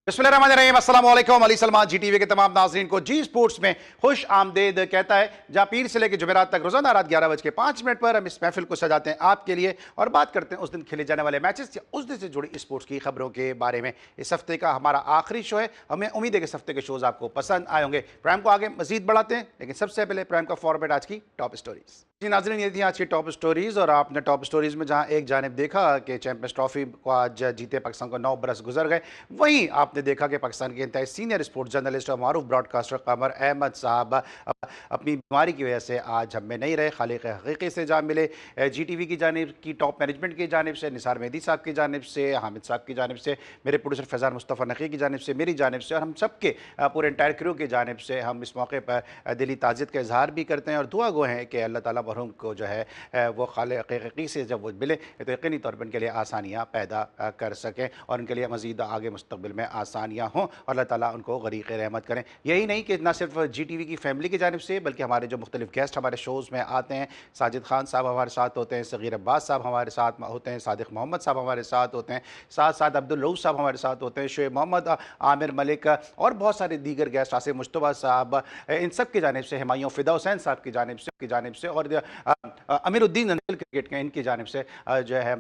बिस्मिल्लाहिर्रहमानिर्रहीम, अस्सलाम वालेकुम। अली सलमान जी टीवी के तमाम नाज़रीन को जी स्पोर्ट्स में खुश आमदेद कहता है, जहाँ पीर से लेकर जुमेरात तक रोजाना रात 11:05 पर हम इस महफिल को सजाते हैं आपके लिए और बात करते हैं उस दिन खेले जाने वाले मैचेस या उस दिन से जुड़ी स्पोर्ट्स की खबरों के बारे में। इस हफ्ते का हमारा आखिरी शो है। हमें उम्मीद है कि इस हफ्ते के शोज आपको पसंद आए होंगे। प्रोग्राम को आगे मजीद बढ़ाते हैं, लेकिन सबसे पहले प्रोग्राम का फॉर्मेट आज की टॉप स्टोरीज। जी नाज़रीन, ये थी आज की टॉप स्टोरीज और आपने टॉप स्टोरीज में जहां एक जानिब देखा कि चैंपियंस ट्रॉफी को आज जीते पाकिस्तान को 9 बरस गुजर गए, वहीं आपने देखा कि पाकिस्तान के इंतहाई सीनियर स्पोर्ट्स जर्नलिस्ट और मारूफ ब्रॉडकास्टर कमर अहमद साहब अपनी बीमारी की वजह से आज हम में नहीं रहे। खालिक हकीकी से जा मिले, जी टी वी की जानिब की टॉप मैनेजमेंट की जानिब से, निसार मेहदी साहब की जानिब से, हामिद साहब की जानिब से, मेरे प्रोड्यूसर फैज़ान मुस्तफ़ा नकी की जानिब से, मेरी जानिब से और हम सब के पूरे इंटायर क्रू की जानिब से हम इस मौके पर दिली ताज़ियत का इजहार भी करते हैं और दुआ गो हैं कि अल्लाह ताला मरहूम को जो है वो खालिक हकीकी से जब वो मिले तो यकीनी तौर पर उनके लिए आसानियाँ पैदा कर सकें और उनके लिए मज़ीद आगे मुस्तक़बिल में आसानियाँ हों और अल्लाह ताला उनको गरीक़ रहमत करें। यही नहीं कि ना सिर्फ जी टी वी की फैमिली की जानिब से, बल्कि हमारे जो मुख्तलिफ गेस्ट हमारे शोज़ में आते हैं, साजिद खान साहब हमारे साथ होते हैं, सगीर अब्बास साहब हमारे साथ होते हैं, सादिक मोहम्मद साहब हमारे साथ होते हैं, साथ साथ अब्दुल रऊफ़ साहब हमारे साथ होते हैं, शोएब मोहम्मद, आमिर मलिक और बहुत सारे दीगर गेस्ट, आसिम मुश्तबा साहब, इन सब की जानिब से, हुमायूं फ़िदा हुसैन साहब की जानिब से और अमीरुद्दीन अनिल क्रिकेट के इनकी जानिब से जो है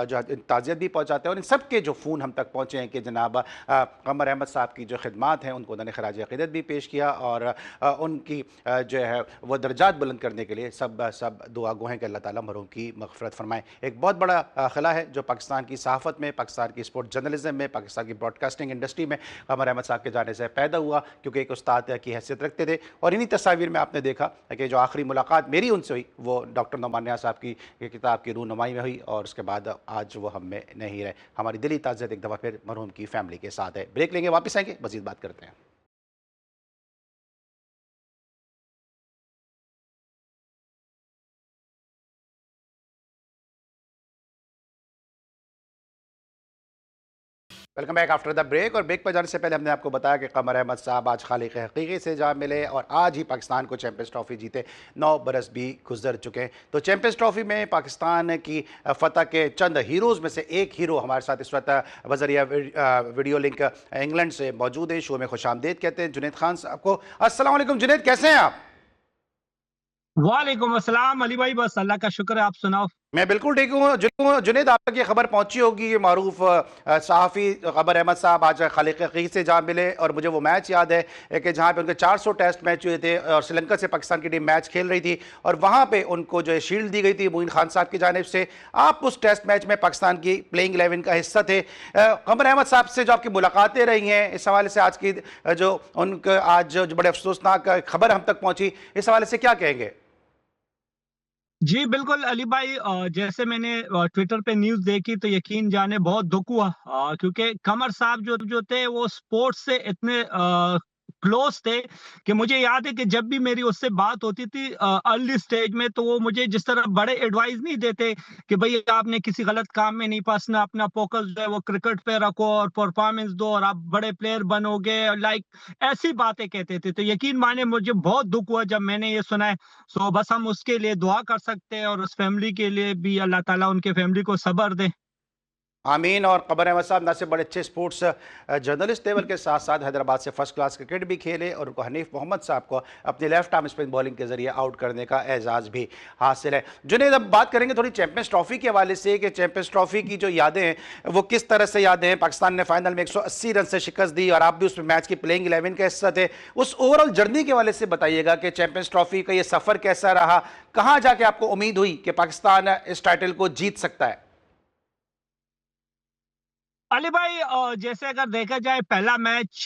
जो ताज़ियत भी पहुँचाते हैं और इन सब के जो फ़ोन हम तक पहुँचे हैं कि जनाब कमर अहमद साहब की जो खिदमात हैं उनको उन्होंने खराज अक़ीदत भी पेश किया और उनकी जो है वो दर्जात बुलंद करने के लिए सब दुआ गो हैं कि अल्लाह ताला मरहूम की मग़फ़िरत फ़रमाए। एक बहुत बड़ा खला है जो पाकिस्तान की सहाफ़त में, पाकिस्तान की स्पोर्ट जर्नलिज़म में, पाकिस्तान की ब्रॉडकास्टिंग इंडस्ट्री में कमर अहमद साहब के जाने से पैदा हुआ, क्योंकि एक उस्ताद की हैसियत रखते थे और इन्हीं तस्वीर में आपने देखा कि जो आखिरी मुलाकात मेरी उनसे हुई वो डॉक्टर नौमान नियाज़ साहब की किताब की रूनुमाई में हुई और उसके बाद आज वो हम में नहीं रहे। हमारी दिली ताज़ियत एक दफ़ा फिर मरहूम की फैमिली के साथ है। ब्रेक लेंगे, वापस आएंगे, मज़ीद बात करते हैं। Welcome back after the break. और ब्रेक पर जाने से पहले हमने आपको बताया कि कमर अहमद साहब आज खालिक हकीकी से जा मिले और आज ही पाकिस्तान को चैंपियंस ट्रॉफी जीते 9 बरस भी गुजर चुके हैं। तो चैंपियंस ट्रॉफी में पाकिस्तान की फतह के चंद हीरोज़ में से एक हीरो हमारे साथ इस वक्त बज़रिया वीडियो लिंक इंग्लैंड से मौजूद है। शो में खुश आमदेद कहते हैं जुनैद खान साहब को। अस्सलाम वालेकुम जुनैद, कैसे हैं आप? वालेकुम अस्सलाम अली भाई, बस अल्लाह का शुक्र है, आप सुनाओ। मैं बिल्कुल ठीक हूँ। जुनैद, आप तक ये खबर पहुंची होगी, ये मारूफ सहाफ़ी कमर अहमद साहब आज खालिक हकीकी से जा मिले और मुझे वो मैच याद है कि जहाँ पे उनके 400 टेस्ट मैच हुए थे और श्रीलंका से पाकिस्तान की टीम मैच खेल रही थी और वहाँ पे उनको जो है शील्ड दी गई थी मोइन खान साहब की जानिब से। आप उस टेस्ट मैच में पाकिस्तान की प्लेइंग 11 का हिस्सा थे। कमर अहमद साहब से जो आपकी मुलाकातें रही हैं, इस हवाले से आज की जो उनका आज जो बड़े अफसोसनाक खबर हम तक पहुँची, इस हवाले से क्या कहेंगे? जी, बिल्कुल अली भाई, जैसे मैंने ट्विटर पे न्यूज़ देखी तो यकीन जाने बहुत दुःख हुआ, क्योंकि कमर साहब जो जो थे वो स्पोर्ट्स से इतने क्लोज़ थे कि मुझे याद है कि जब भी मेरी उससे बात होती थी अर्ली स्टेज में, तो वो मुझे जिस तरह बड़े एडवाइस नहीं देते कि भई आपने किसी गलत काम में नहीं फँसना, अपना फ़ोकस जो है वो क्रिकेट पे रखो और परफ़ॉर्मेंस दो और आप बड़े प्लेयर बनोगे, लाइक ऐसी बातें कहते थे। तो यकीन मानिए मुझे बहुत दुःख हुआ जब मैंने ये सुना है। सो बस हम उसके लिए दुआ कर सकते हैं और उस फैमिली के लिए भी अल्लाह ताला उनके फैमिली को सब्र दे। आमीन। और कमर अहमद साहब न सिर्फ बड़े अच्छे स्पोर्ट्स जर्नलिस्ट थे, बल्कि साथ साथ हैदराबाद से फर्स्ट क्लास क्रिकेट भी खेले और उनको हनीफ मोहम्मद साहब को अपनी लेफ्ट आर्म स्पिन बॉलिंग के जरिए आउट करने का एजाज़ भी हासिल है। जुनैद, अब बात करेंगे थोड़ी चैंपियंस ट्रॉफी के हवाले से कि चैंपियंस ट्रॉफी की जो यादें हैं वो किस तरह से यादें हैं। पाकिस्तान ने फाइनल में 180 रन से शिकस्त दी और आप भी उस मैच की प्लेइंग 11 का हिस्सा थे। उस ओवरऑल जर्नी के हवाले से बताइएगा कि चैंपियंस ट्रॉफी का ये सफ़र कैसा रहा, कहाँ जाके आपको उम्मीद हुई कि पाकिस्तान इस टाइटल को जीत सकता है? अली भाई, जैसे अगर देखा जाए पहला मैच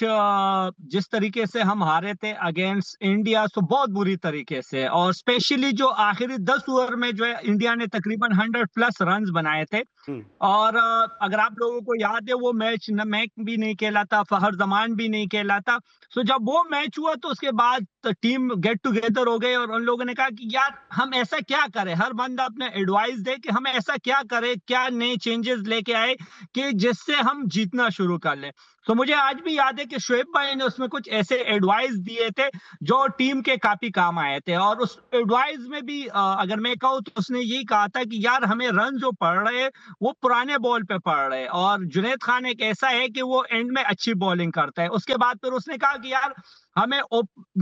जिस तरीके से हम हारे थे अगेंस्ट इंडिया, तो बहुत बुरी तरीके से, और स्पेशली जो आखिरी 10 ओवर में जो है इंडिया ने तकरीबन 100 प्लस रन्स बनाए थे। हम्म। और अगर आप लोगों को याद है वो मैच न मैं भी नहीं खेला था, फहर जमान भी नहीं खेला था। सो जब वो मैच हुआ तो उसके बाद टीम गेट टुगेदर हो गए और उन लोगों ने कहा कि यार हम ऐसा क्या करें, हर बंदा अपने एडवाइस दे कि हम ऐसा क्या करें, क्या नए चेंजेस लेके आए कि जिससे हम जीतना शुरू कर लें। तो मुझे आज भी याद है कि शोएब भाई ने उसमें कुछ ऐसे एडवाइस दिए थे जो टीम के काफी काम आए थे, और उस एडवाइस में भी अगर मैं कहूँ तो उसने यही कहा था कि यार हमें रन जो पड़ रहे हैं वो पुराने बॉल पे पड़ रहे हैं, और जुनैद खान एक ऐसा है कि वो एंड में अच्छी बॉलिंग करता है। उसके बाद फिर उसने कहा कि यार हमें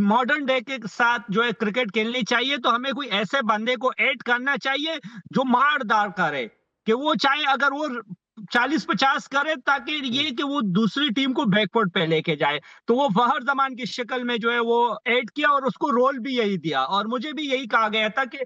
मॉडर्न डे के साथ जो है क्रिकेट खेलनी चाहिए, तो हमें कोई ऐसे बंदे को ऐड करना चाहिए जो मारदार करे, कि वो चाहे अगर वो 40-50 करे, ताकि ये कि वो दूसरी टीम को बैकफुट पे लेके जाए। तो वो फहर जमान की शक्ल में जो है वो ऐड किया, और उसको रोल भी यही दिया, और मुझे भी यही कहा गया था कि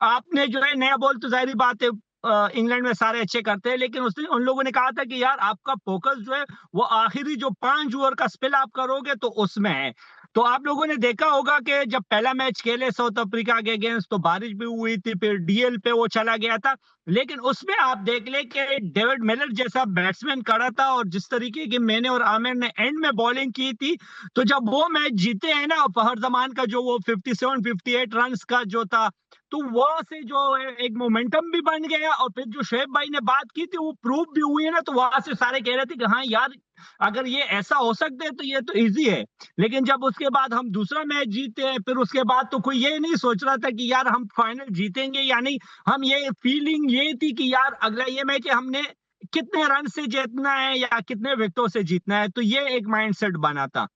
आपने जो है नया बॉल, तो जाहिर बात है इंग्लैंड में सारे अच्छे करते हैं, लेकिन उसने उन लोगों ने कहा था कि यार आपका फोकस जो है वो आखिरी जो 5 ओवर का स्पेल आप करोगे तो उसमें है। तो आप लोगों ने देखा होगा कि जब पहला मैच खेले साउथ अफ्रीका के अगेंस्ट, तो बारिश भी हुई थी, फिर डीएल पे वो चला गया था, लेकिन उसमें आप देख ले कि डेविड मिलर जैसा बैट्समैन खड़ा था, और जिस तरीके की मैंने और आमिर ने एंड में बॉलिंग की थी, तो जब वो मैच जीते हैं ना, फहर जमान का जो वो 57-58 रन का जो था, तो वहां से जो है एक मोमेंटम भी बन गया, और फिर जो शोएब भाई ने बात की थी वो प्रूव भी हुई है ना, तो वहां से सारे कह रहे थे कि हाँ यार अगर ये ऐसा हो सकता है तो ये तो इजी है। लेकिन जब उसके बाद हम दूसरा मैच जीते हैं, फिर उसके बाद तो कोई ये नहीं सोच रहा था कि यार हम फाइनल जीतेंगे या नहीं। हम ये फीलिंग ये थी कि यार अगला ये मैच हमने कितने रन से जीतना है या कितने विकेटों से जीतना है, तो ये एक माइंडसेट बना था।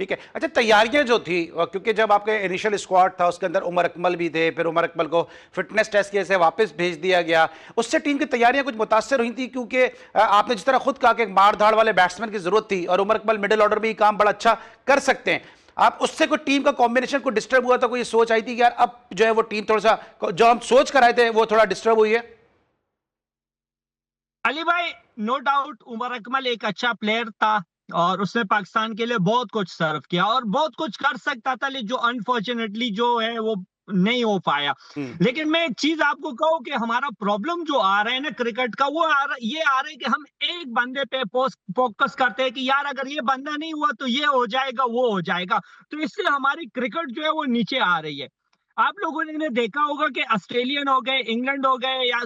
ठीक है। अच्छा, तैयारियां जो थी, क्योंकि जब आपके इनिशियल स्क्वाड था उसके अंदर उमर अकमल भी थे, फिर उमर अकमल को फिटनेस टेस्ट के से वापस भेज दिया गया, उससे टीम की तैयारियां कुछ मुतासर हुई थी, क्योंकि आपने जिस तरह खुद कहा कि एक मार धाड़ वाले बैट्समैन की जरूरत थी और उमर अकमल मिडिल ऑर्डर में ही काम बड़ा अच्छा कर सकते हैं। आप उससे कोई टीम का कॉम्बिनेशन को डिस्टर्ब हुआ था, कोई सोच आई थी कि यार अब जो है वो टीम थोड़ा सा जो हम सोच कर आए थे वो थोड़ा डिस्टर्ब हुई है? अली भाई, नो डाउट उमर अकमल एक अच्छा प्लेयर था, और उसने पाकिस्तान के लिए बहुत कुछ सर्व किया और बहुत कुछ कर सकता था, लेकिन जो अनफॉर्चुनेटली जो है वो नहीं हो पाया। हम्म। लेकिन मैं एक चीज आपको कहूँ कि हमारा प्रॉब्लम जो आ रहा है ना क्रिकेट का, वो ये आ रहा है कि हम एक बंदे पे फोकस करते हैं कि यार अगर ये बंदा नहीं हुआ तो ये हो जाएगा, वो हो जाएगा। तो इससे हमारी क्रिकेट जो है वो नीचे आ रही है। आप लोगों ने देखा होगा कि ऑस्ट्रेलियन हो गए, इंग्लैंड हो गए या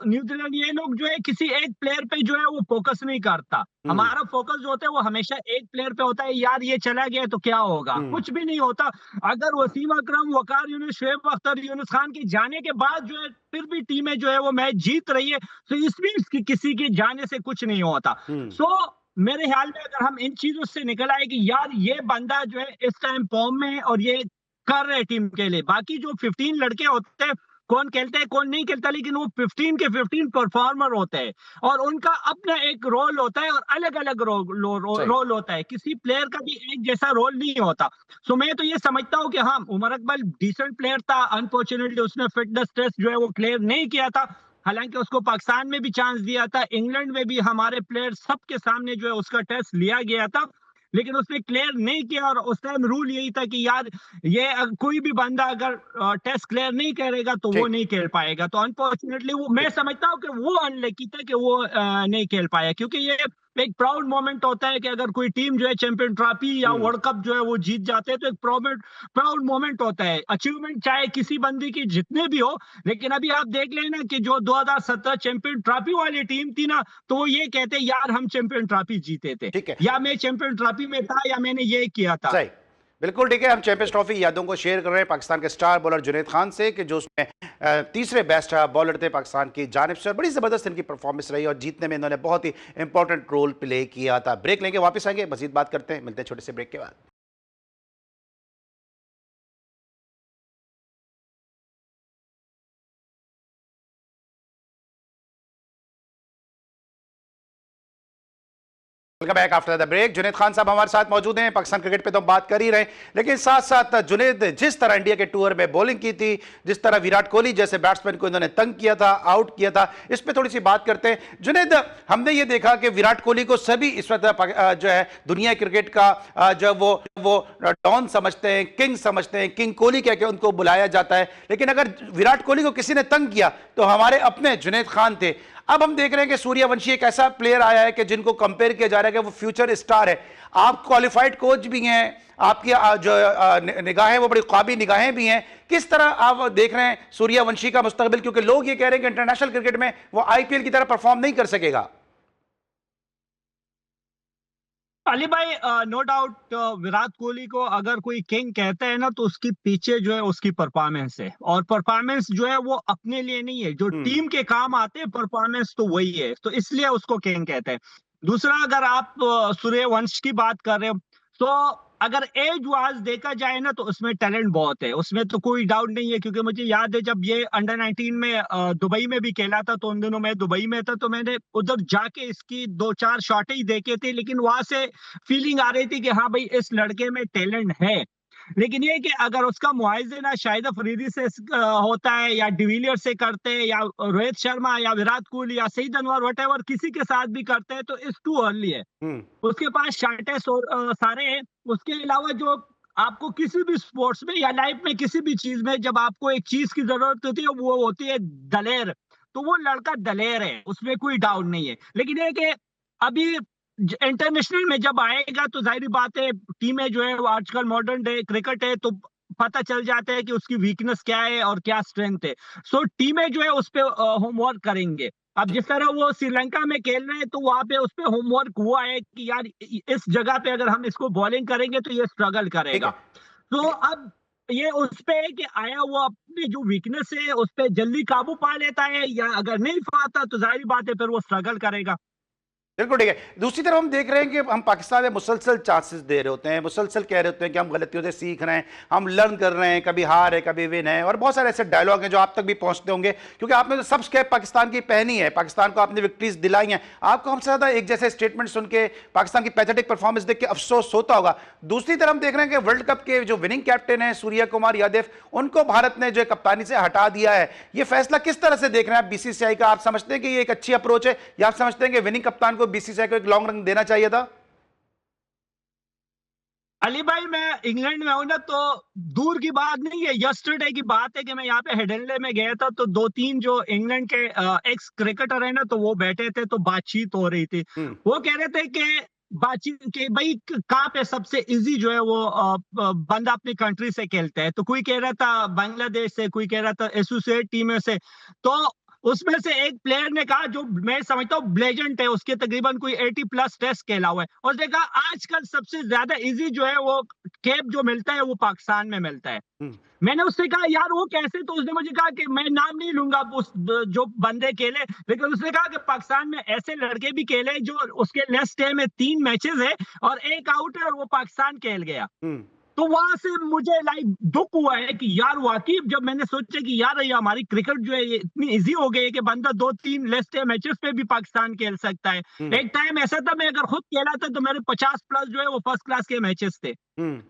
न्यूजीलैंड, ये लोग जो है किसी एक प्लेयर पे जो है वो फोकस नहीं करता। हम्म। हमारा फोकस जो होता है वो हमेशा एक प्लेयर पे होता है, यार ये चला गया तो क्या होगा, हम्म। कुछ भी नहीं होता। अगर वसीम अकरम, वकार यूनुस, शोएब अख्तर, यूनुस खान के जाने के बाद जो है फिर भी टीमें जो है वो मैच जीत रही है, तो इसमें किसी के जाने से कुछ नहीं होता। हम्म। सो मेरे ख्याल में अगर हम इन चीजों से निकल आए कि यार ये बंदा जो है इस टाइम फॉर्म में है और ये कर रहे टीम के लिए, बाकी जो 15 लड़के होते हैं, कौन खेलता है कौन नहीं खेलता, लेकिन वो 15 के 15 परफॉर्मर होते हैं, और उनका अपना एक रोल होता है, और अलग अलग सही। रोल होता है, किसी प्लेयर का भी एक जैसा रोल नहीं होता। सो मैं तो ये समझता हूँ कि हाँ, उमर अकमल डिसेंट प्लेयर था, अनफॉर्चुनेटली उसने फिटनेस टेस्ट जो है वो क्लियर नहीं किया था, हालांकि उसको पाकिस्तान में भी चांस दिया था, इंग्लैंड में भी हमारे प्लेयर सबके सामने जो है उसका टेस्ट लिया गया था, लेकिन उसने क्लियर नहीं किया। और उस टाइम रूल यही था कि यार ये कोई भी बंदा अगर टेस्ट क्लियर नहीं करेगा तो वो ठीक। नहीं खेल पाएगा। तो अनफॉर्चुनेटली वो, मैं ठीक। समझता हूँ कि वो अनलकी था कि वो नहीं खेल पाया, क्योंकि ये एक प्राउड मोमेंट होता है कि अगर कोई टीम जो है चैंपियन ट्रॉफी या हम्म। वर्ल्ड कप जो है वो जीत जाते हैं, तो एक प्राउड मोमेंट होता है। अचीवमेंट चाहे किसी बंदी की जितने भी हो, लेकिन अभी आप देख लेना कि जो 2017 चैंपियन ट्रॉफी वाली टीम थी ना, तो वो ये कहते यार हम चैंपियन ट्रॉफी जीते थे, ठीक है। या मैं चैंपियन ट्रॉफी में था, या मैंने ये किया था। सही। बिल्कुल ठीक है। हम चैंपियंस ट्रॉफी यादों को शेयर कर रहे हैं पाकिस्तान के स्टार बॉलर जुनैद खान से, कि जो उसमें तीसरे बेस्ट बॉलर थे पाकिस्तान की जानिब से, और बड़ी ज़बरदस्त इनकी परफॉर्मेंस रही और जीतने में इन्होंने बहुत ही इंपॉर्टेंट रोल प्ले किया था। ब्रेक लेंगे, वापस आएंगे, मजीद बात करते हैं, मिलते हैं छोटे से ब्रेक के बाद। Welcome back after the break. Junaid Khan साहब हमारे साथ मौजूद हैं। पाकिस्तान क्रिकेट पे तो हम बात कर ही रहे हैं, लेकिन साथ साथ जुनैद, जिस तरह इंडिया के टूर में बॉलिंग की थी, जिस तरह विराट कोहली जैसे बैट्समैन को इन्होंने तंग किया था, आउट किया था, इस पे थोड़ी सी बात करते हैं। जुनैद, हमने ये देखा कि विराट कोहली को सभी इस वक्त जो है दुनिया क्रिकेट का जो वो डॉन समझते हैं, किंग समझते हैं, किंग कोहली कह के उनको बुलाया जाता है, लेकिन अगर विराट कोहली को किसी ने तंग किया तो हमारे अपने जुनैद खान थे। अब हम देख रहे हैं कि सूर्यवंशी एक ऐसा प्लेयर आया है कि जिनको कंपेयर किया जा रहा है कि वो फ्यूचर स्टार है। आप क्वालिफाइड कोच भी हैं, आपकी जो निगाहें वो बड़ी क़ाबिल निगाहें भी हैं। किस तरह आप देख रहे हैं सूर्यवंशी का मुस्तकबिल, क्योंकि लोग ये कह रहे हैं कि इंटरनेशनल क्रिकेट में वो आईपीएल की तरह परफॉर्म नहीं कर सकेगा? अली भाई, नो डाउट विराट कोहली को अगर कोई किंग कहता है ना, तो उसके पीछे जो है उसकी परफॉर्मेंस है, और परफॉर्मेंस जो है वो अपने लिए नहीं है, जो हम्म। टीम के काम आते हैं परफॉर्मेंस, तो वही है, तो इसलिए उसको किंग कहते हैं। दूसरा, अगर आप सूर्यवंश की बात कर रहे हो, तो अगर एज वाइज देखा जाए ना, तो उसमें टैलेंट बहुत है, उसमें तो कोई डाउट नहीं है, क्योंकि मुझे याद है जब ये अंडर 19 में दुबई में भी खेला था, तो उन दिनों मैं दुबई में था, तो मैंने उधर जाके इसकी दो चार शॉटें ही देखे थे, लेकिन वहां से फीलिंग आ रही थी कि हाँ भाई, इस लड़के में टैलेंट है। लेकिन ये कि अगर उसका मुआवजे ना शाहिद अफरीदी से होता है, या डिविलियर से करते हैं, या रोहित शर्मा या विराट कोहली या सईद अनवर वटेवर किसी के साथ भी करते हैं, तो इट्स टू अर्ली है। हम्म। उसके पास शाटे सारे हैं। उसके अलावा जो आपको किसी भी स्पोर्ट्स में या लाइफ में किसी भी चीज में जब आपको एक चीज की जरूरत होती है, वो होती है दलेर। तो वो लड़का दलेर है, उसमें कोई डाउट नहीं है। लेकिन ये कि अभी इंटरनेशनल में जब आएगा, तो जाहिर बात है, टीमें जो है वो आजकल मॉडर्न डे क्रिकेट है, तो पता चल जाता है कि उसकी वीकनेस क्या है और क्या स्ट्रेंथ है। सो टीमें जो है उस पे होमवर्क करेंगे। अब जिस तरह वो श्रीलंका में खेल रहे हैं, तो वहां पे उस पे होमवर्क हुआ है कि यार इस जगह पे अगर हम इसको बॉलिंग करेंगे तो ये स्ट्रगल ठीक करेगा। है। तो अब ये उस पे है कि आया वो अपनी जो वीकनेस है उस पे जल्दी काबू पा लेता है, या अगर नहीं पाता तो जाहिर बात है फिर वो स्ट्रगल करेगा। बिल्कुल ठीक है। दूसरी तरफ हम देख रहे हैं कि हम पाकिस्तान में मुसलसल चांसेस दे रहे होते हैं, मुसलसल कह रहे होते हैं कि हम गलतियों से सीख रहे हैं, हम लर्न कर रहे हैं, कभी हार है कभी विन है, और बहुत सारे ऐसे डायलॉग हैं जो आप तक भी पहुंचते होंगे, क्योंकि आपने तो सब कैप पाकिस्तान की पहनी है, पाकिस्तान को आपने विक्ट्रीज दिलाई हैं। आपको हमसे ज्यादा एक जैसे स्टेटमेंट सुन के, पाकिस्तान की पैथेटिक परफॉर्मेंस देख के अफसोस होता होगा। दूसरी तरफ हम देख रहे हैं कि वर्ल्ड कप के जो विनिंग कैप्टन है सूर्य कुमार यादव, उनको भारत ने जो कप्तानी से हटा दिया है। ये फैसला किस तरह से देख रहे हैं आप बीसीसीआई का? आप समझते हैं कि ये एक अच्छी अप्रोच है, या आप समझते हैं कि विनिंग कप्तान को बीसीसीआई को एक लॉन्ग रन देना चाहिए था? अली भाई, मैं इंग्लैंड में हूं ना, तो दूर की बात नहीं है, यस्टरडे की बात है कि मैं यहाँ पे हेडेनले में गया था, तो दो तीन जो इंग्लैंड के एक्स क्रिकेटर है ना, तो वो बैठे थे, तो बातचीत हो रही थी। हम्म। वो कह रहे थे कि बातचीत के भाई कहाँ पे सबसे इजी जो है वो बंदा अपनी कंट्री से खेलता है, तो कोई कह रहा था बांग्लादेश से, कोई कह रहा था एसोसिएट टीम से। तो उसमें से एक प्लेयर ने कहा, जो मैं समझता हूँ ब्लेजेंट है, उसके तकरीबन कोई 80+ टेस्ट खेला हुआ है, उसने कहा आजकल सबसे ज्यादा इजी जो है वो कैप जो मिलता है वो पाकिस्तान में मिलता है। हम्म। मैंने उससे कहा यार वो कैसे, तो उसने मुझे कहा कि मैं नाम नहीं लूंगा उस जो बंदे खेले, लेकिन उसने कहा कि पाकिस्तान में ऐसे लड़के भी खेले जो उसके लेस्ट डे में 3 मैचेस है और एक आउट है, और वो पाकिस्तान खेल गया। हम्म। तो वहां से मुझे लाइक दुख हुआ है कि यार वाकई जब मैंने सोचा कि यार ये हमारी क्रिकेट जो है ये इतनी इजी हो गई है कि बंदा 2-3 मैचेस पे भी पाकिस्तान खेल सकता है। हम्म। एक टाइम ऐसा था, मैं अगर खुद खेला था तो मेरे 50+ जो है वो फर्स्ट क्लास के मैचेस थे। हम्म।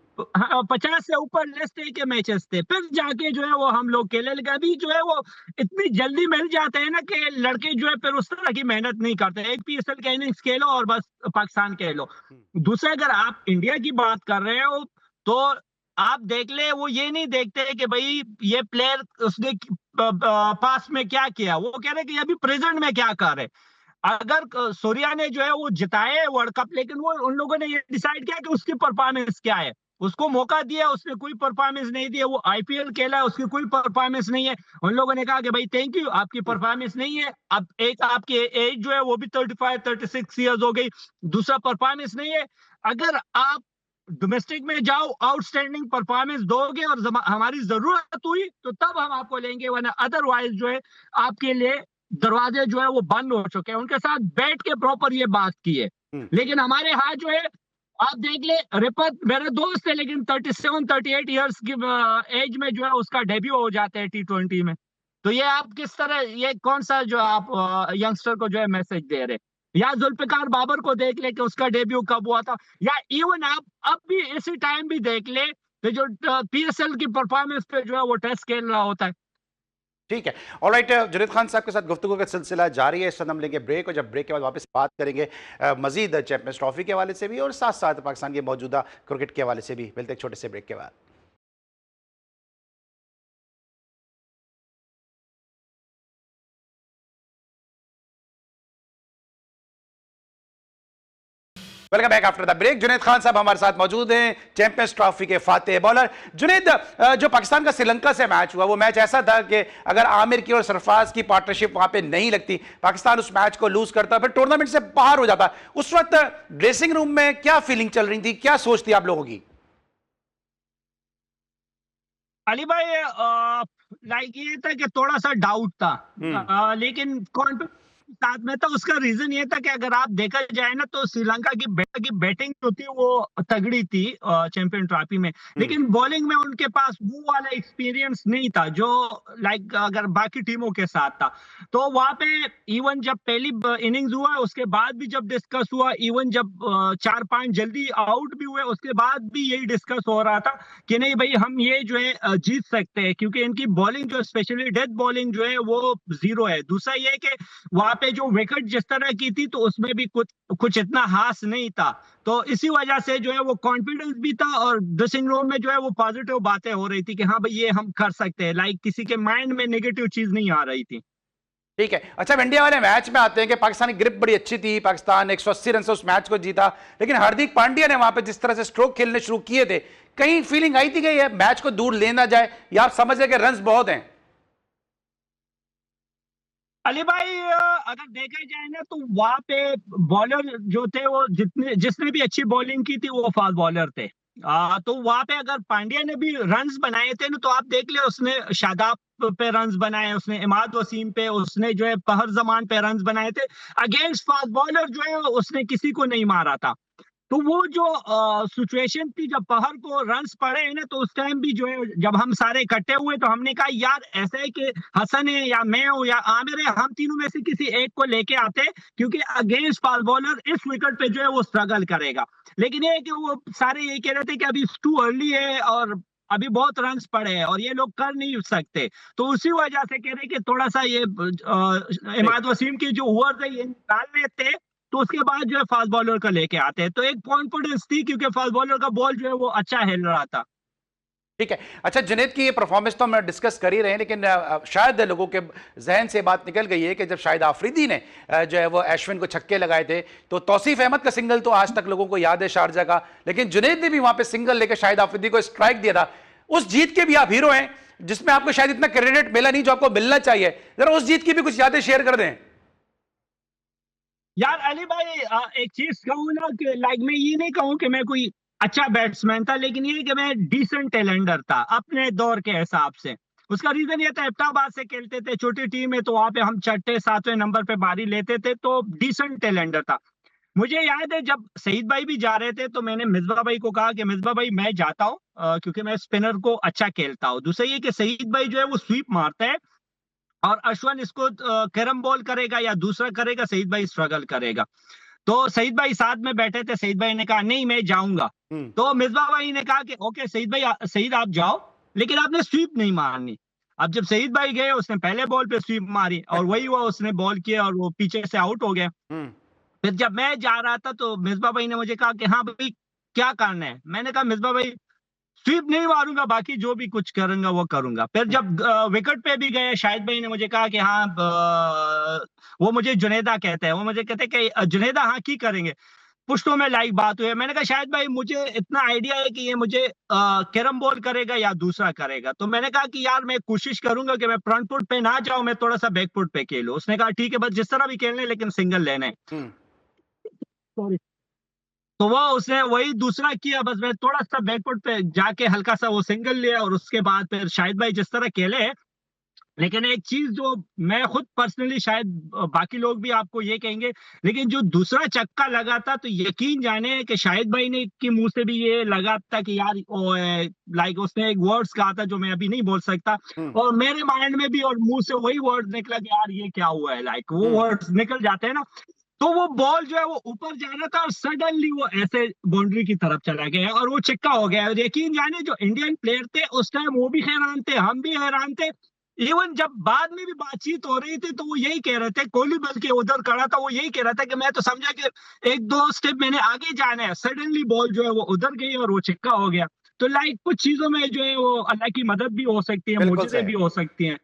50 से ऊपर लिस्ट ए के मैचेस थे, फिर जाके जो है वो हम लोग खेले। लेकिन अभी जो है वो इतनी जल्दी मिल जाते हैं ना कि लड़के जो है फिर उस तरह की मेहनत नहीं करते, एक पीएसएल का इनिंग्स खेलो और बस पाकिस्तान खेलो। दूसरा, अगर आप इंडिया की बात कर रहे हो, तो आप देख ले, वो ये नहीं देखते कि भाई ये प्लेयर उसने पास में क्या किया, वो कह रहे कि अभी प्रेजेंट में क्या कर रहे। अगर सूर्या ने जो है वो जिताए वर्ल्ड कप, लेकिन वो उन लोगों ने ये डिसाइड किया कि उसकी परफॉर्मेंस क्या है। उसको मौका दिया, उसने कोई परफॉर्मेंस नहीं दिया, वो आईपीएल खेला, उसकी कोई परफॉर्मेंस नहीं है। उन लोगों ने कहा कि भाई थैंक यू, आपकी परफॉर्मेंस नहीं है। अब एक आपकी एज जो है वो भी 35-36 ईयर्स हो गई, दूसरा परफॉर्मेंस नहीं है। अगर आप डोमेस्टिक में जाओ, आउटस्टैंडिंग परफॉर्मेंस दोगे और हमारी जरूरत हुई तो तब हम आपको लेंगे, वरना अदरवाइज जो है आपके लिए दरवाजे जो है वो बंद हो चुके हैं। उनके साथ बैठ के प्रॉपर ये बात की है। हम्म। लेकिन हमारे यहाँ जो है, आप देख ले, रिपत मेरे दोस्त है, लेकिन 37-38 ईयर्स की एज में जो है उसका डेब्यू हो जाता है T20 में। तो ये आप किस तरह, ये कौन सा जो आप यंगस्टर को जो है मैसेज दे रहे? या जुल्फिकार बाबर को देख ले कि उसका डेब्यू कब हुआ था, या इवन आप अब भी इसी टाइम भी देख ले कि जो पीएसएल की परफॉर्मेंस पे जो है वो टेस्ट खेल रहा होता है। ठीक है। ऑलराइट, जुनैद खान साहब के साथ गुफ्तगू का सिलसिला जारी है। इस वक्त हम लेंगे ब्रेक, और जब ब्रेक के बाद वापस बात करेंगे मजीद चैंपियंस ट्रॉफी के हवाले से भी, और साथ साथ पाकिस्तान के मौजूदा क्रिकेट के हवाले से भी। मिलते हैं एक छोटे से ब्रेक के बाद। Welcome back after the break. Junaid Khan साहब हमारे साथ मौजूद हैं, चैंपियंस ट्रॉफी के फातेह बॉलर। जुनैद, जो पाकिस्तान का श्रीलंका से मैच हुआ, वो मैच ऐसा था कि अगर आमिर की और सरफराज की पार्टनरशिप वहां पे नहीं लगती, पाकिस्तान उस मैच को लूज करता, फिर टूर्नामेंट से बाहर हो जाता। उस वक्त ड्रेसिंग रूम में क्या फीलिंग चल रही थी, क्या सोच थी आप लोगों की? अली भाई, लाइक ये था कि थोड़ा सा डाउट था, लेकिन कॉन्फिडेंस साथ में था। उसका रीजन ये था कि अगर आप देखा जाए ना, तो श्रीलंका की बैटिंग जो थी वो तगड़ी थी चैंपियन ट्रॉफी में, लेकिन बॉलिंग में उनके पास वो वाला एक्सपीरियंस नहीं था जो लाइक अगर बाकी टीमों के साथ था। तो वहां पे इवन जब पहली इनिंग्स हुआ, उसके बाद भी जब डिस्कस हुआ, इवन जब 4-5 जल्दी आउट भी हुए, उसके बाद भी यही डिस्कस हो रहा था कि नहीं भाई, हम ये जो है जीत सकते हैं, क्योंकि इनकी बॉलिंग जो स्पेशली डेथ बॉलिंग जो है वो जीरो है। दूसरा ये कि वहां पे जो विकेट जिस तरह की थी, तो उसमें भी कुछ कुछ इतना खास नहीं था। तो इसी वजह से जो है वो कॉन्फिडेंस भी था, और ड्रेसिंग रूम में जो है वो पॉजिटिव बातें हो रही थी कि हाँ भाई, ये हम कर सकते हैं। लाइक किसी के माइंड में नेगेटिव चीज नहीं आ रही थी। ठीक है। अच्छा, इंडिया वाले मैच में आते हैं कि पाकिस्तान की ग्रिप बड़ी अच्छी थी, पाकिस्तान 180 रन से उस मैच को जीता, लेकिन हार्दिक पांड्या ने वहां पे जिस तरह से स्ट्रोक खेलने शुरू किए थे, कहीं फीलिंग आई थी कि ये मैच को दूर लेना जाए, या आप समझ रहे कि रन्स बहुत हैं? अली भाई, अगर देखा जाए ना, तो वहां पे बॉलर जो थे वो जिसने भी अच्छी बॉलिंग की थी वो फास्ट बॉलर थे। तो वहां पे अगर पांड्या ने भी रन्स बनाए थे ना, तो आप देख ले, उसने शादाब पे रन्स बनाए, उसने इमाद वसीम पे, उसने जो है पहर जमान पे रन्स बनाए थे। अगेंस्ट फास्ट बॉलर जो है उसने किसी को नहीं मारा था। तो वो जो सिचुएशन थी, जब पहर को रन्स पड़े हैं ना, तो उस टाइम भी जो है जब हम सारे इकट्ठे हुए, तो हमने कहा यार ऐसा है कि हसन है या मैं हूँ या आमिर है, हम तीनों में से किसी एक को लेके आते, क्योंकि अगेंस्ट फास्ट बॉलर इस विकेट पे जो है वो स्ट्रगल करेगा। लेकिन ये है कि वो सारे ये कह रहे थे कि अभी टू अर्ली है और अभी बहुत रन्स पड़े हैं और ये लोग कर नहीं सकते। तो उसी वजह से कह रहे कि थोड़ा सा ये इमाद वसीम की जो ओवर थे ये निकाल लेते, तो उसके बाद जो है फास्ट बॉलर का लेके आते हैं। तो एक कॉन्फिडेंस थी, क्योंकि फास्ट बॉलर का बॉल जो है वो अच्छा हिल रहा था। ठीक है। अच्छा, जुनैद की ये परफॉर्मेंस तो हम डिस्कस कर ही रहे हैं, लेकिन शायद लोगों के जहन से बात निकल गई है कि जब शाहिद आफरीदी ने जो है वो अश्विन को छक्के लगाए थे, तो तौसीफ अहमद का सिंगल तो आज तक लोगों को याद है शारजा का, लेकिन जुनैद ने भी वहां पे सिंगल लेकर शाहिद आफरीदी को स्ट्राइक दिया था। उस जीत के भी आप हीरो हैं, जिसमें आपको शायद इतना क्रेडिट मिला नहीं जो आपको मिलना चाहिए। जरा उस जीत की भी कुछ यादें शेयर कर दें। यार अली भाई, एक चीज कहूँ ना, कि लाइक मैं ये नहीं कहूँ कि मैं कोई अच्छा बैट्समैन था, लेकिन ये कि मैं डिसेंट टैलेंडर था अपने दौर के हिसाब से। उसका रीजन ये था, इब्टाबाद से खेलते थे, छोटी टीम है, तो वहां पे हम छठे सातवें नंबर पे बारी लेते थे, तो डिसेंट टैलेंडर था। मुझे याद है जब सईद भाई भी जा रहे थे, तो मैंने मिसबा भाई को कहा कि मिसबा भाई मैं जाता हूँ, क्योंकि मैं स्पिनर को अच्छा खेलता हूँ। दूसरा ये कि सईद भाई जो है वो स्वीप मारता है, और अश्विन इसको कैरम बॉल करेगा या दूसरा करेगा, सईद भाई स्ट्रगल करेगा। तो सईद भाई साथ में बैठे थे, सईद भाई ने कहा नहीं मैं जाऊंगा। तो मिसबा भाई ने कहा कि ओके सईद भाई, सईद आप जाओ, लेकिन आपने स्वीप नहीं मारनी। अब जब सईद भाई गए, उसने पहले बॉल पे स्वीप मारी और वही हुआ, उसने बॉल किया और वो पीछे से आउट हो गया। फिर जब मैं जा रहा था, तो मिसबा भाई ने मुझे कहा कि हाँ भाई क्या करना है। मैंने कहा मिसबा भाई स्वीप नहीं मारूंगा, बाकी जो भी कुछ करूंगा वो करूंगा। फिर जब विकेट पे भी गए, शाहिद भाई ने मुझे कहा कि हाँ, वो मुझे जुनेदा कहते हैं, वो मुझे कहते हैं कि जुनेदा हाँ की करेंगे। पुश्तों में लाइक बात हुई है। मैंने कहा शाहिद भाई मुझे इतना आइडिया है कि ये मुझे कैरम बॉल करेगा या दूसरा करेगा। तो मैंने कहा कि यार मैं कोशिश करूंगा कि मैं फ्रंट फुट पे ना जाऊं, मैं थोड़ा सा बैक फुट पे खेलूं। उसने कहा ठीक है, बस जिस तरह भी खेलने, लेकिन सिंगल लेने। सॉरी। तो वो उसने वही दूसरा किया, बस मैं थोड़ा सा बैकफुट पे जाके हल्का सा वो सिंगल लिया, और उसके बाद फिर शाहिद भाई जिस तरह खेले। लेकिन एक चीज जो मैं खुद पर्सनली, शायद बाकी लोग भी आपको ये कहेंगे, लेकिन जो दूसरा चक्का लगा था, तो यकीन जाने कि शाहिद भाई ने के मुंह से भी ये लगा था कि यार, लाइक उसने एक वर्ड्स कहा था जो मैं अभी नहीं बोल सकता, और मेरे माइंड में भी और मुंह से वही वर्ड निकला कि यार ये क्या हुआ है। लाइक वो वर्ड्स निकल जाते हैं ना, तो वो बॉल जो है वो ऊपर जा रहा था और सडनली वो ऐसे बाउंड्री की तरफ चला गया और वो छक्का हो गया। और यकीन जाने जो इंडियन प्लेयर थे उस टाइम, वो भी हैरान थे, हम भी हैरान थे। इवन जब बाद में भी बातचीत हो रही थी, तो वो यही कह रहे थे, कोहली बल्कि उधर खड़ा था, वो यही कह रहा था कि मैं तो समझा कि एक दो स्टेप मैंने आगे जाना है, सडनली बॉल जो है वो उधर गई और वो छक्का हो गया। तो लाइक कुछ चीजों में जो है वो अल्लाह की मदद भी हो सकती है, बिल्कुल मुझे सही। भी हो सकती है।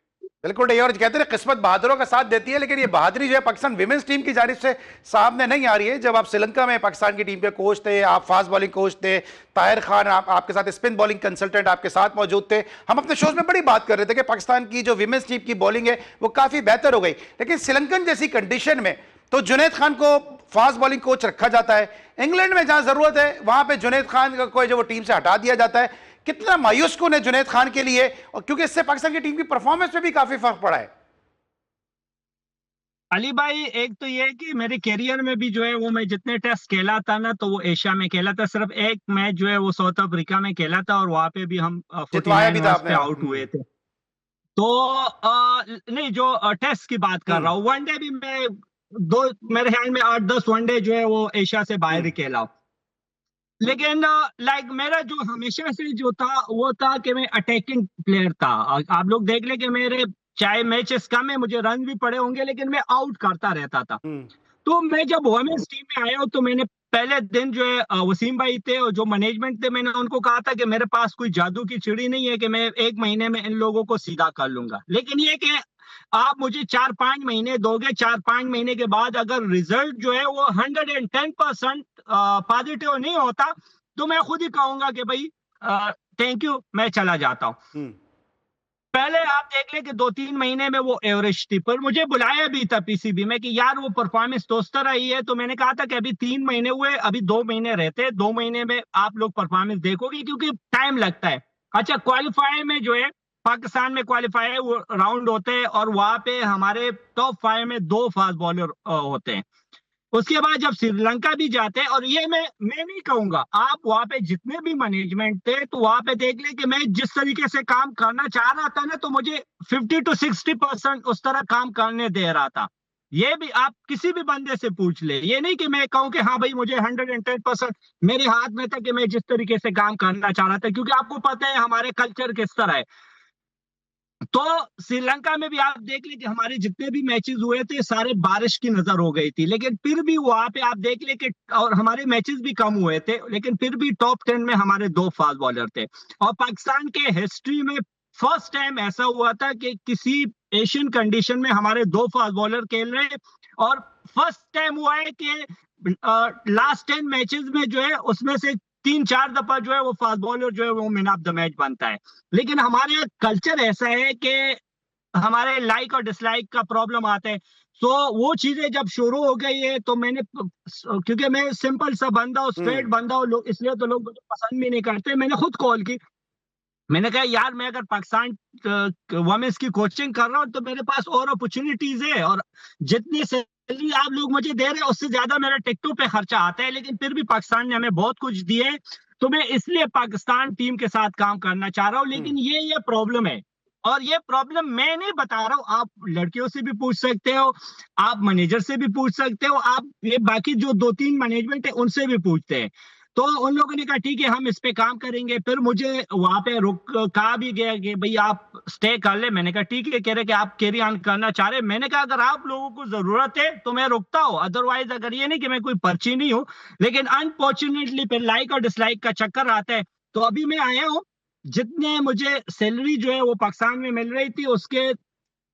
बिल्कुल नहीं, और कहते हैं किस्मत बहादुरों का साथ देती है, लेकिन ये बहादुरी जो है पाकिस्तान विमेंस टीम की जानिब से सामने नहीं आ रही है। जब आप श्रीलंका में पाकिस्तान की टीम के कोच थे, आप फास्ट बॉलिंग कोच थे, ताहिर खान आपके साथ स्पिन बॉलिंग कंसल्टेंट आपके साथ मौजूद थे। हम अपने शोज में बड़ी बात कर रहे थे कि पाकिस्तान की जो विमेंस टीम की बॉलिंग है वो काफी बेहतर हो गई, लेकिन श्रीलंकन जैसी कंडीशन में तो जुनैद खान को फास्ट बॉलिंग कोच रखा जाता है। इंग्लैंड में जहां जरूरत है वहां पे जुनैद खान को जो वो टीम से हटा दिया जाता है। कितना मायूस कौन है जुनैद खान के लिए, और क्योंकि इससे पाकिस्तान की टीम की परफॉर्मेंस में भी काफी फर्क पड़ा है। अली भाई, एक तो ये है कि मेरे करियर में भी जो है वो मैं जितने टेस्ट खेला था ना, तो वो एशिया में खेला था। सिर्फ एक मैच जो है वो साउथ अफ्रीका में खेला था, और वहां पे भी हम जितवाया 49 भी था रन आपने। पे आउट हुए थे। तो नहीं, जो टेस्ट की बात कर रहा हूँ, वनडे भी मैं दो, मेरे ख्याल में 8-10 वनडे जो है वो एशिया से बाहर ही खेला हूं। लेकिन लाइक मेरा जो हमेशा से जो था वो था कि मैं अटैकिंग प्लेयर था। आप लोग देख ले कि मेरे चाहे मैचेस कम है, मुझे रन भी पड़े होंगे, लेकिन मैं आउट करता रहता था। तो मैं जब वुमेन्स टीम में आया हूं, तो मैंने पहले दिन जो है वसीम भाई थे और जो मैनेजमेंट थे, मैंने उनको कहा था कि मेरे पास कोई जादू की चिड़ी नहीं है कि मैं 1 महीने में इन लोगों को सीधा कर लूंगा। लेकिन ये कि आप मुझे 4-5 महीने दोगे, 4-5 महीने के बाद अगर रिजल्ट जो है वो 110% पॉजिटिव नहीं होता, तो मैं खुद ही कहूंगा कि भाई थैंक यू, मैं चला जाता हूँ। पहले आप देख ले कि 2-3 महीने में वो एवरेज थी, पर मुझे बुलाया भी था पीसीबी में कि यार वो परफॉर्मेंस तो उस तरह ही है। तो मैंने कहा था कि अभी 3 महीने हुए, अभी 2 महीने रहते, 2 महीने में आप लोग परफॉर्मेंस देखोगे, क्योंकि टाइम लगता है। अच्छा, क्वालिफाई में जो है पाकिस्तान में क्वालिफाई वो राउंड होते हैं, और वहां पे हमारे टॉप 5 में 2 फास्ट बॉलर होते हैं। उसके बाद जब श्रीलंका भी जाते हैं, और ये मैं नहीं कहूंगा, आप वहां पे जितने भी मैनेजमेंट थे, तो वहां पे देख ले कि मैं जिस तरीके से काम करना चाह रहा था ना, तो मुझे 50-60% उस तरह काम करने दे रहा था। ये भी आप किसी भी बंदे से पूछ ले, ये नहीं कि मैं कहूं कि हाँ भाई मुझे 110% मेरे हाथ में था कि मैं जिस तरीके से काम करना चाह रहा था, क्योंकि आपको पता है हमारे कल्चर किस तरह है। तो श्रीलंका में भी आप देख लीजिए, हमारे जितने भी मैचेस हुए थे सारे बारिश की नजर हो गई थी, लेकिन फिर भी वहां पे आप देख ले कि, और हमारे मैचेस भी कम हुए थे, लेकिन फिर भी टॉप 10 में हमारे 2 फास्ट बॉलर थे। और पाकिस्तान के हिस्ट्री में फर्स्ट टाइम ऐसा हुआ था कि किसी एशियन कंडीशन में हमारे 2 फास्ट बॉलर खेल रहे हैं। और फर्स्ट टाइम हुआ है कि लास्ट 10 मैचेस में जो है उसमें से 3-4 दफा जो है वो फास्ट बॉलर जो है वो मैन ऑफ द मैच बनता है। लेकिन हमारे यहाँ कल्चर ऐसा है कि हमारे लाइक और डिसलाइक का प्रॉब्लम आता है। तो वो चीजें जब शुरू हो गई है, तो मैंने, क्योंकि मैं सिंपल सा बंदा हूँ, स्ट्रेट बंदा हूँ, लोग इसलिए तो लोग मुझे पसंद भी नहीं करते। मैंने खुद कॉल की, मैंने कहा यार मैं अगर पाकिस्तान वुमेन्स की कोचिंग कर रहा हूँ, तो मेरे पास और अपॉर्चुनिटीज है, और जितनी सैलरी आप लोग मुझे दे रहे हैं उससे ज्यादा मेरा टिकटों पे खर्चा आता है, लेकिन फिर भी पाकिस्तान ने हमें बहुत कुछ दिया है, तो मैं इसलिए पाकिस्तान टीम के साथ काम करना चाह रहा हूँ। लेकिन ये प्रॉब्लम है, और ये प्रॉब्लम मैं नहीं बता रहा हूँ, आप लड़कियों से भी पूछ सकते हो, आप मैनेजर से भी पूछ सकते हो, आप ये बाकी जो 2-3 मैनेजमेंट है उनसे भी पूछते हैं। तो उन लोगों ने कहा ठीक है हम इस पे काम करेंगे। फिर मुझे वहां पे रुक कहा भी गया कि भाई आप स्टे कर ले। मैंने कहा ठीक है, कह रहे कि आप कैरी ऑन करना चाह रहे। मैंने कहा अगर आप लोगों को जरूरत है तो मैं रुकता हूँ, अदरवाइज अगर ये नहीं कि मैं कोई पर्ची नहीं हूँ। लेकिन अनफॉर्चुनेटली फिर लाइक और डिसलाइक का चक्कर आता है। तो अभी मैं आया हूँ, जितने मुझे सैलरी जो है वो पाकिस्तान में मिल रही थी उसके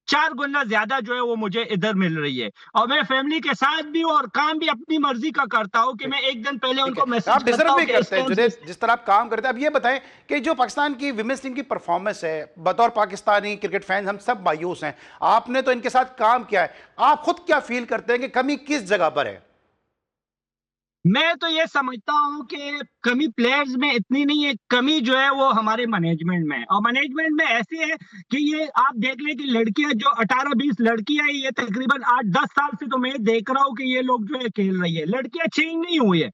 4 गुना ज्यादा जो है वो मुझे इधर मिल रही है, और मैं फैमिली के साथ भी हूं, और काम भी अपनी मर्जी का करता हूं कि मैं एक दिन पहले ठीक है, उनको मैसेज आप करता डिजर्व हूं भी कि इस करते हैं टाइम जुनैद, से। जिस तरह आप काम करते हैं। अब ये बताएं कि जो पाकिस्तान की विमेंस टीम की परफॉर्मेंस है, बतौर पाकिस्तानी क्रिकेट फैंस हम सब मायूस हैं। आपने तो इनके साथ काम किया है, आप खुद क्या फील करते हैं कि कमी किस जगह पर है? मैं तो ये समझता हूं कि कमी प्लेयर्स में इतनी नहीं है, कमी जो है वो हमारे मैनेजमेंट में है। और मैनेजमेंट में ऐसी है कि ये आप देख लें कि लड़कियां जो 18-20 लड़कियां हैं, ये तकरीबन 8-10 साल से तो मैं देख रहा हूं कि ये लोग जो है खेल रही है। लड़कियां चेंज नहीं हुई है,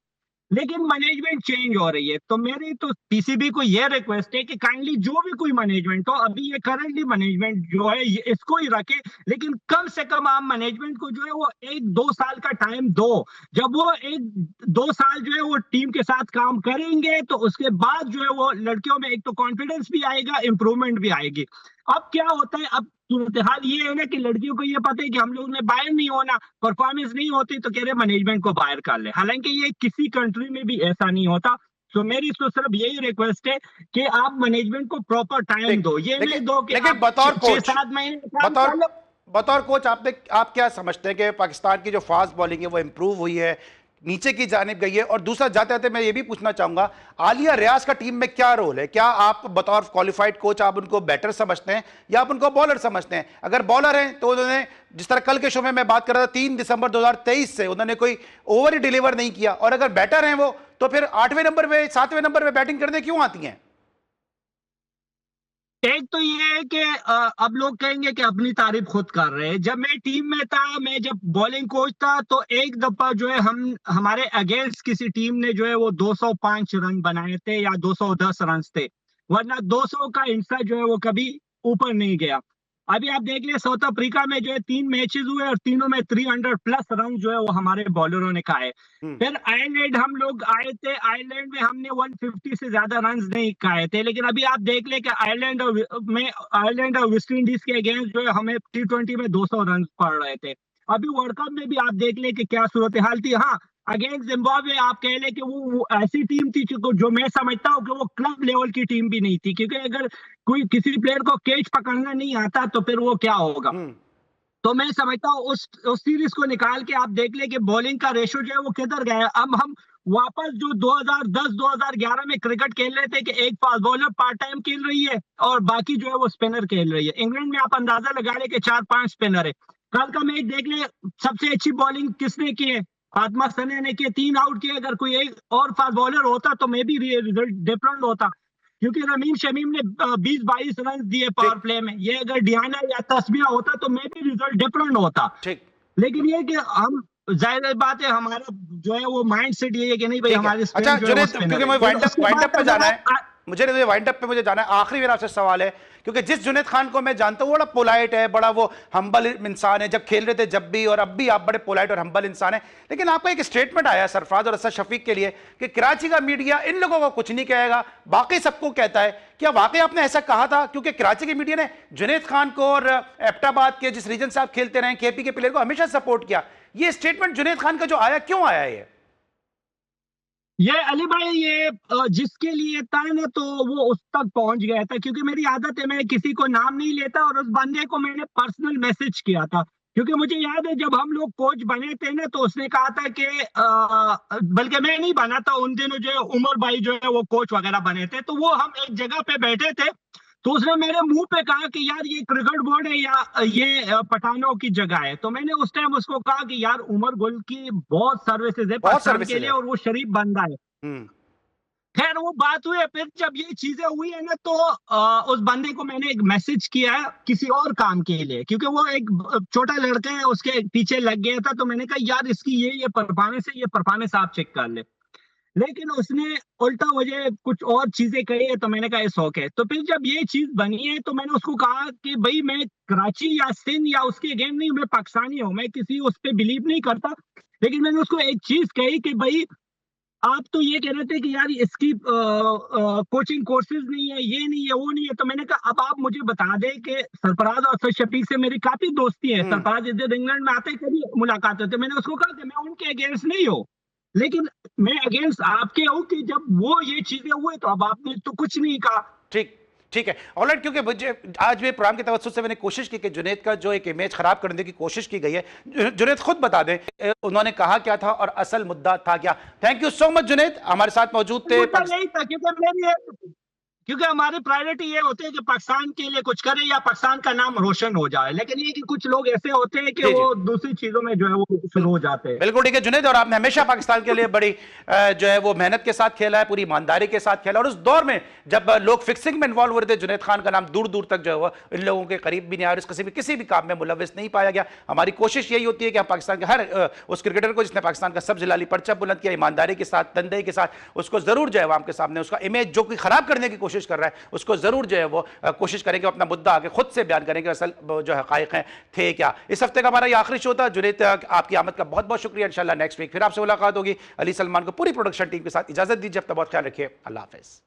लेकिन मैनेजमेंट चेंज हो रही है। तो मेरी तो पीसीबी को यह रिक्वेस्ट है कि काइंडली जो भी कोई मैनेजमेंट हो, अभी ये करंटली मैनेजमेंट जो है ये इसको ही रखे, लेकिन कम से कम आप मैनेजमेंट को जो है वो 1-2 साल का टाइम दो। जब वो 1-2 साल जो है वो टीम के साथ काम करेंगे, तो उसके बाद जो है वो लड़कियों में एक तो कॉन्फिडेंस भी आएगा, इंप्रूवमेंट भी आएगी। अब क्या होता है, अब सूरत हाल ये है ना कि लड़कियों को ये पता है कि हम लोग ने बाहर नहीं होना, परफॉर्मेंस नहीं होती तो कह रहे मैनेजमेंट को बाहर कर ले। हालांकि ये किसी कंट्री में भी ऐसा नहीं होता। तो मेरी तो सिर्फ यही रिक्वेस्ट है कि आप मैनेजमेंट को प्रॉपर टाइम दो, ये नहीं दो कि लेकिन आप बतौर कोच 6-7 महीने काम बतौर कर लो। बतौर कोच आप क्या समझते हैं कि पाकिस्तान की जो फास्ट बॉलिंग है वो इंप्रूव हुई है, नीचे की जानिब गई है? और दूसरा, जाते जाते मैं ये भी पूछना चाहूंगा, आलिया रियाज का टीम में क्या रोल है? क्या आप बतौर क्वालिफाइड कोच आप उनको बैटर समझते हैं या आप उनको बॉलर समझते हैं? अगर बॉलर हैं तो उन्होंने, जिस तरह कल के शो में मैं बात कर रहा था, 3 दिसंबर 2023 से उन्होंने कोई ओवर ही डिलीवर नहीं किया, और अगर बैटर हैं वो तो फिर 8वें नंबर पे 7वें नंबर पे बैटिंग करने क्यों आती हैं? एक तो ये है कि अब लोग कहेंगे कि अपनी तारीफ खुद कर रहे हैं। जब मैं टीम में था, मैं जब बॉलिंग कोच था, तो एक दफा जो है हम हमारे अगेंस्ट किसी टीम ने जो है वो 205 रन बनाए थे या 210 रन थे, वरना 200 का इंसा जो है वो कभी ऊपर नहीं गया। अभी आप देख ले, साउथ अफ्रीका में जो है 3 मैचेस हुए और तीनों में 300 प्लस रन जो है वो हमारे बॉलरों ने खाए। फिर आयरलैंड हम लोग आए थे, आयरलैंड में हमने 150 से ज्यादा रन नहीं खाए थे, लेकिन अभी आप देख ले कि आयरलैंड और वेस्ट इंडीज के अगेंस्ट जो है हमें T20 में 200 रन पड़ रहे थे। अभी वर्ल्ड कप में भी आप देख ले कि क्या सूरत हाल थी। हाँ, अगेंस्ट जिम्बाब्वे आप कह ले कि वो ऐसी टीम थी जो मैं समझता हूँ कि वो क्लब लेवल की टीम भी नहीं थी, क्योंकि अगर कोई किसी प्लेयर को कैच पकड़ना नहीं आता तो फिर वो क्या होगा। तो मैं समझता हूँ उस सीरीज को निकाल के आप देख ले कि बॉलिंग का रेशो जो है वो किधर गया है। अब हम वापस जो 2010-2011 में क्रिकेट खेल रहे थे कि एक फास्ट बॉलर पार्ट टाइम खेल रही है और बाकी जो है वो स्पिनर खेल रही है। इंग्लैंड में आप अंदाजा लगा ले कि 4-5 स्पिनर है। कल का मैच देख ले, सबसे अच्छी बॉलिंग किसने की है? आत्मा सने ने किए, 3 आउट किए। अगर कोई एक और फास्ट बॉलर होता तो मे भी रिजल्ट डिफरेंट होता, क्योंकि रमीम शमीम ने 20-22 रन दिए पावर प्ले में। ये अगर डियाना या तस्बिया होता तो मे भी रिजल्ट डिफरेंट होता। ठीक, लेकिन ये कि हम, जाहिर बात है, हमारा जो है वो माइंड सेट ये है कि नहीं भाई हमारे अच्छा जुनेद, क्योंकि मुझे वाइंड अप पे जाना है, मुझे वाइंड अप पे मुझे जाना है। आखिरी मेरा आपसे सवाल है, क्योंकि जिस जुनेद खान को मैं जानता हूँ बड़ा पोलाइट है, बड़ा वो हम्बल इंसान है, जब खेल रहे थे जब भी और अब भी आप बड़े पोलाइट और हम्बल इंसान है, लेकिन आपका एक स्टेटमेंट आया सरफराज और असद शफीक के लिए कि कराची का मीडिया इन लोगों को कुछ नहीं कहेगा, बाकी सबको कहता है। क्या वाकई आपने ऐसा कहा था? क्योंकि कराची के मीडिया ने जुनेद खान को और एबटाबाद के जिस रीजन से आप खेलते रहे केपी के प्लेयर को हमेशा सपोर्ट किया। ये स्टेटमेंट जुनेद खान का जो आया, क्यों आया ये अली भाई, ये जिसके लिए था ना तो वो उस तक पहुंच गया था, क्योंकि मेरी आदत है मैं किसी को नाम नहीं लेता, और उस बंदे को मैंने पर्सनल मैसेज किया था। क्योंकि मुझे याद है जब हम लोग कोच बने थे ना, तो उसने कहा था कि बल्कि मैं नहीं बना था उन दिनों, जो है उमर भाई जो है वो कोच वगैरह बने थे, तो वो हम एक जगह पे बैठे थे, तो उसने मेरे मुंह पे कहा कि यार ये क्रिकेट बोर्ड है या ये पठानों की जगह है। तो मैंने उस टाइम उसको कहा कि यार उमर गुल की बहुत सर्विसेज है पाकिस्तान के लिए और वो शरीफ बंदा है। खैर वो बात हुई है। फिर जब ये चीजें हुई है ना, तो उस बंदे को मैंने एक मैसेज किया है किसी और काम के लिए, क्योंकि वो एक छोटा लड़का है, उसके पीछे लग गया था। तो मैंने कहा यार इसकी ये परफॉर्मेंस है, ये परफॉर्मेंस आप चेक कर ले। लेकिन उसने उल्टा वजह कुछ और चीजें कही है, तो मैंने कहा इस ओके। तो फिर जब ये चीज बनी है तो मैंने उसको कहा कि भाई मैं कराची या सिंध या उसके अगेंस्ट नहीं, मैं पाकिस्तानी हूँ, मैं किसी उस पर बिलीव नहीं करता। लेकिन मैंने उसको एक चीज कही कि भाई आप तो ये कह रहे थे कि यार इसकी कोचिंग कोर्सेज नहीं है, ये नहीं है, वो नहीं है। तो मैंने कहा अब आप मुझे बता दें कि सरफराज और असद शफीक से मेरी काफी दोस्ती है। सरफराज इधर इंग्लैंड में आते कभी मुलाकात होती है। मैंने उसको कहा कि मैं उनके अगेंस्ट नहीं हूँ, लेकिन मैं अगेंस्ट आपके हूँ कि जब वो ये चीजें हुए तो अब आपने तो कुछ नहीं कहा। ठीक ठीक है, ऑलराइट। क्योंकि मुझे आज भी प्रोग्राम की तवज्जो से मैंने कोशिश की कि जुनेद का जो एक इमेज खराब करने की कोशिश की गई है, जुनेद खुद बता दें उन्होंने कहा क्या था और असल मुद्दा था क्या। Thank you so much Junaid, हमारे साथ मौजूद थे। नहीं था, क्योंकि हमारी प्रायोरिटी ये होती है कि पाकिस्तान के लिए कुछ करें या पाकिस्तान का नाम रोशन हो जाए। लेकिन ये कि कुछ लोग ऐसे होते हैं कि वो दूसरी चीजों में जो है वो शुरू हो जाते हैं। बिल्कुल ठीक है जुनेद, और आपने हमेशा पाकिस्तान के लिए बड़ी जो है वो मेहनत के साथ खेला है, पूरी ईमानदारी के साथ खेला। और उस दौर में जब लोग फिक्सिंग में इन्वॉल्व हो रहे थे, जुनेद खान का नाम दूर दूर तक जो है इन लोगों के करीब भी नहीं आया और किसी भी काम में मुलविस नहीं पाया गया। हमारी कोशिश यही होती है कि हम पाकिस्तान के हर उस क्रिकेटर को जिसने पाकिस्तान का सब जिलाली परचम बुलंद किया, ईमानदारी के साथ, तनदेही के साथ, उसको जरूर जो है आवाम के सामने उसका इमेज जो कि खराब करने की कोशिश कर रहा है उसको जरूर जो है वो कोशिश करेंगे अपना मुद्दा आगे खुद से बयान करेंगे असल जो हकाइक हैं थे क्या। इस हफ्ते का हमारा ये आखिरी शो था। जुनेद आपकी आमद का बहुत बहुत शुक्रिया। इंशाल्लाह नेक्स्ट वीक फिर आपसे मुलाकात होगी। अली सलमान को पूरी प्रोडक्शन टीम के साथ इजाजत दीजिए। अपना बहुत ख्याल रखिए। अल्लाह हाफिज।